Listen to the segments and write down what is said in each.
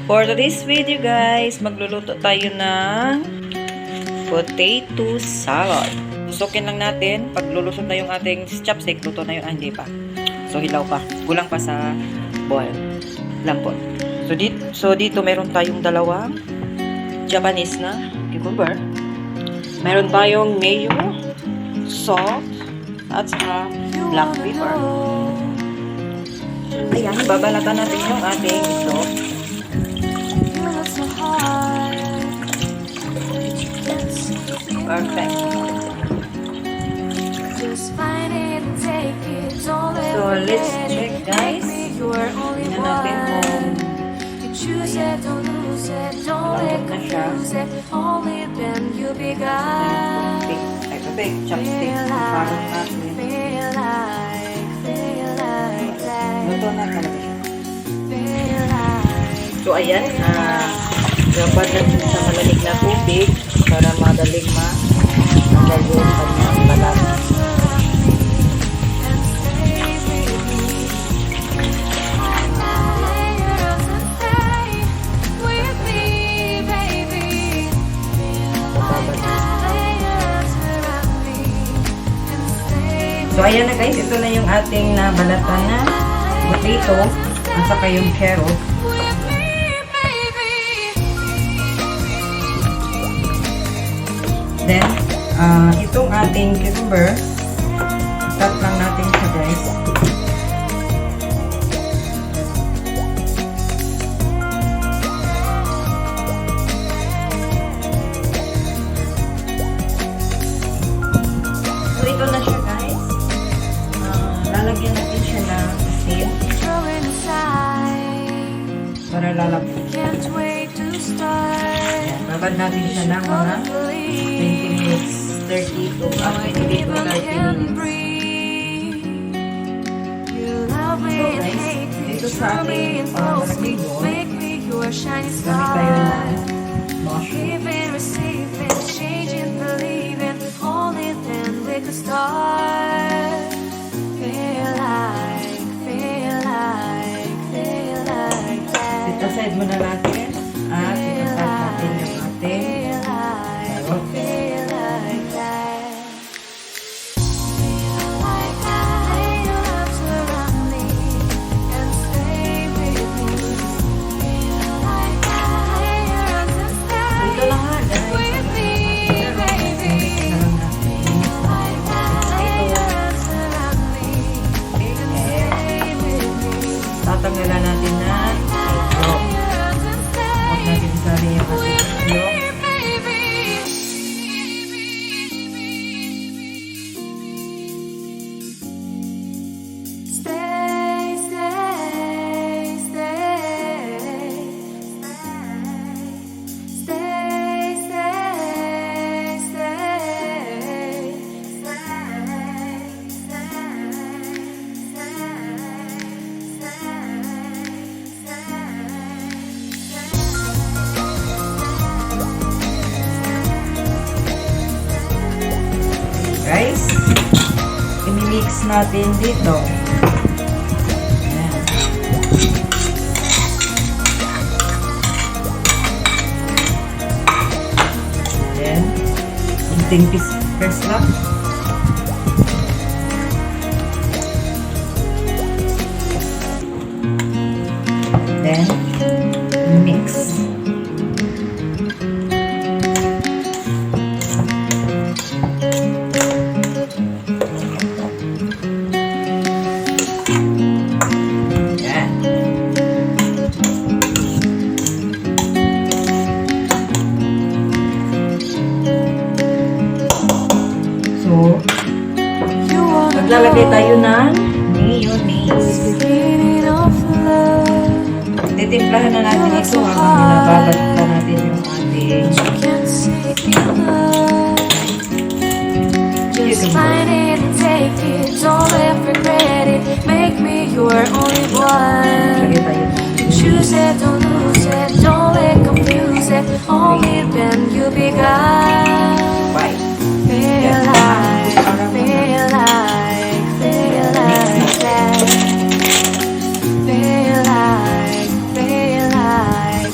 For today's video guys, magluluto tayo ng potato salad. Tusukin lang natin. Pag lulusot na yung ating chopstick, luto na yung hindi pa. So hilaw pa. Kulang pa sa boil. Lampot. So dito meron tayong dalawang Japanese na cucumber. Meron tayong mayo, salt, at saka black pepper. Ayan, babalatan natin yung ating itlog. Perfect. So, let's check guys. Tingnan natin kung malambot na siya. Ay, perfect. Chopstick. Parang natin. Luto na talaga siya. So, ayan. Gabad natin sa malamig na tubig para madaling matanggal yung kanyang balat. So, ayan na guys. Ito na yung ating nabalatan na potato at saka yung carrot. Then, itong ating cucumber, cut lang natin siya guys. So, ito na siya guys. Lalagyan natin siya ng asin para lalabot. Babad natin siya ng mga 20 minutes, 30 to 30 minutes. So guys, dito sa ating malaking bowl, gamit tayo ng mushroom. Dito side muna natin at itatap natin yung ating tatanggalan natin na itlog. Huwag natin isali yung ating itlog. Guys, i-mix natin dito. Ayan. Then, kunting press lang. Then, mix. So, maglalagay tayo ng mayonnaise. Titimplahan na natin ito habang binababat pa natin yung ating Choose it, don't lose it, don't let confuse it. Only then you be God. Feel like that. Feel like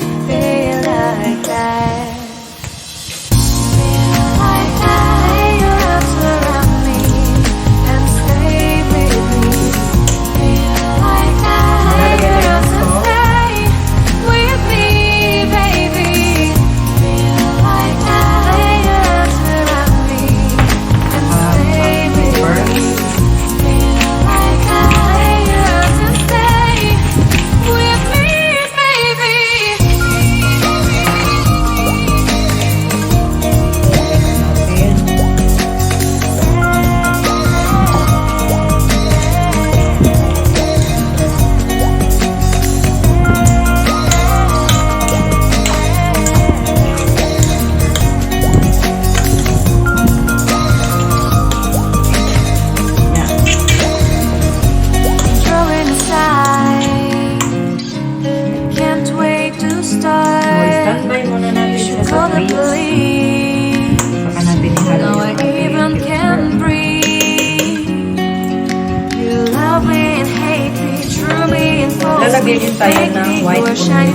tayo ng white onion.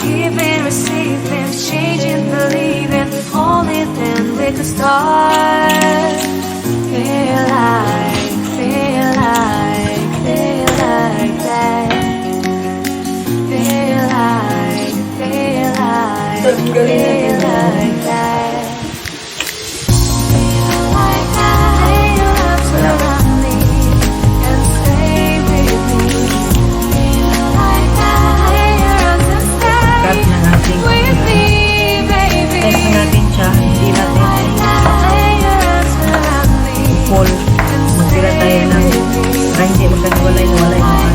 Giving, receiving, changing, believing, only then we could start. Feel like that. Feel like, feel like that. Feel like that. Lay your arms around me and stay with me. Feel like that. Lay your arms and stay Cut na natin. with me, baby. Test natin siya. Hindi natin Lay your arms around me full. Magtira tayo ng para hindi magkaniwalay-walay ng ating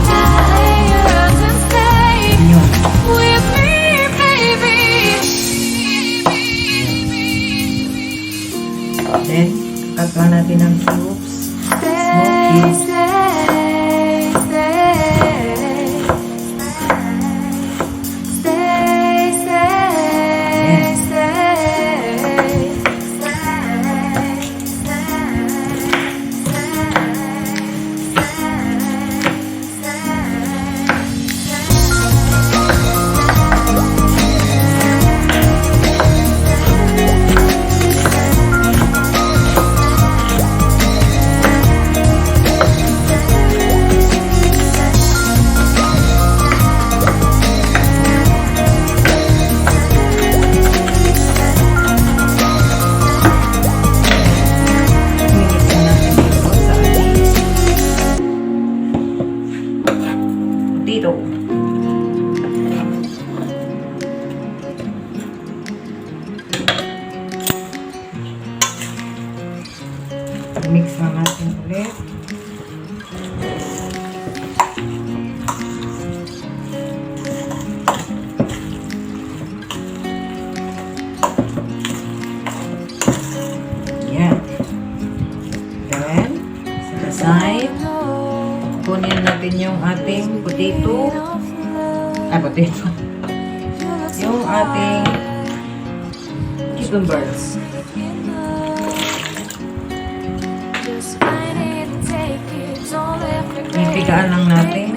Lay your arms and stay inyo. with me, baby. Then, cut lang natin ng cubes. Stay, stay, stay, Minit na natin ito sa ating potato. Mix na natin ulit. Yan. Then, set aside. Kunin natin yung ating potato. Potato. Yung ating cucumbers. Ipigaan lang natin.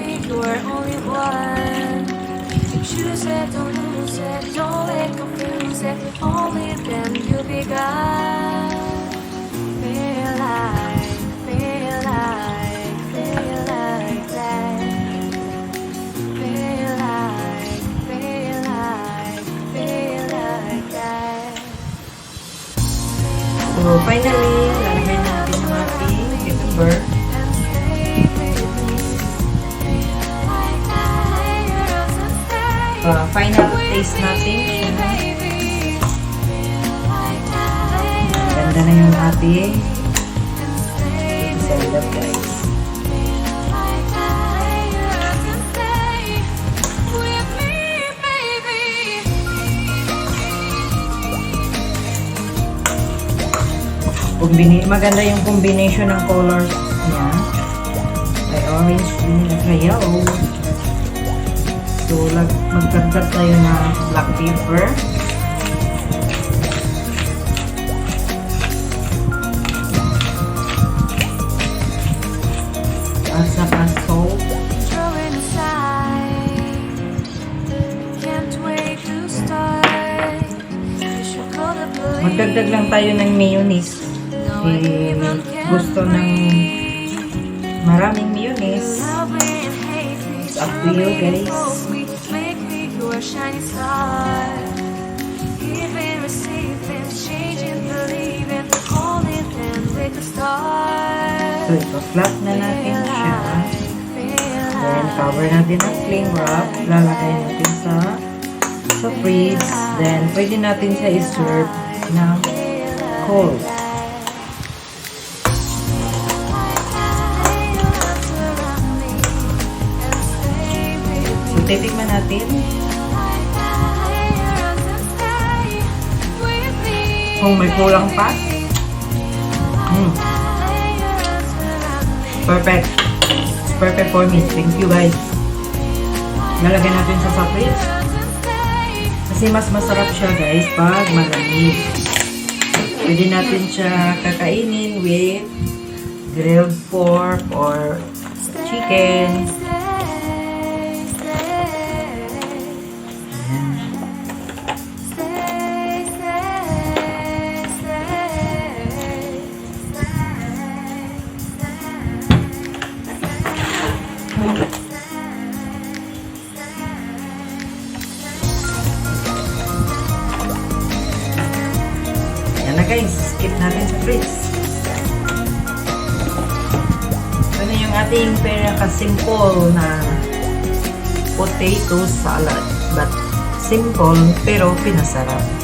Choose it, don't lose it, don't let confuse it. Only then you'll be God. Feel like that. Feel like, feel like that. So, finally, lalagay natin yung ating cucumber. Final taste natin. Ganda na yung ating salad, guys. Maganda yung combination ng colors niya. May orange, green, at yellow. So, magdagdag tayo ng black pepper. At saka salt. Magdagdag lang tayo ng mayonnaise. Gusto ng maraming mayonnaise. It's up to you, guys. Shining star, giving, receiving, changing, believing, only then we could start. So, ito-flat na natin siya. Then, cover natin ang cling wrap. Lalagay natin sa fridge. Then, pwede natin siya i-serve ng cold. So, titikman natin. Kung may kulang pa. Perfect. It's perfect for me. Thank you, guys. Lalagyan natin sa fridge. Kasi mas masarap siya, guys, pag malamig. Pwede natin siya kakainin with grilled pork or chicken. na guys, skip natin sa fridge. Ito na yung ating pinaka-simple na potato salad. But simple pero pinasarap.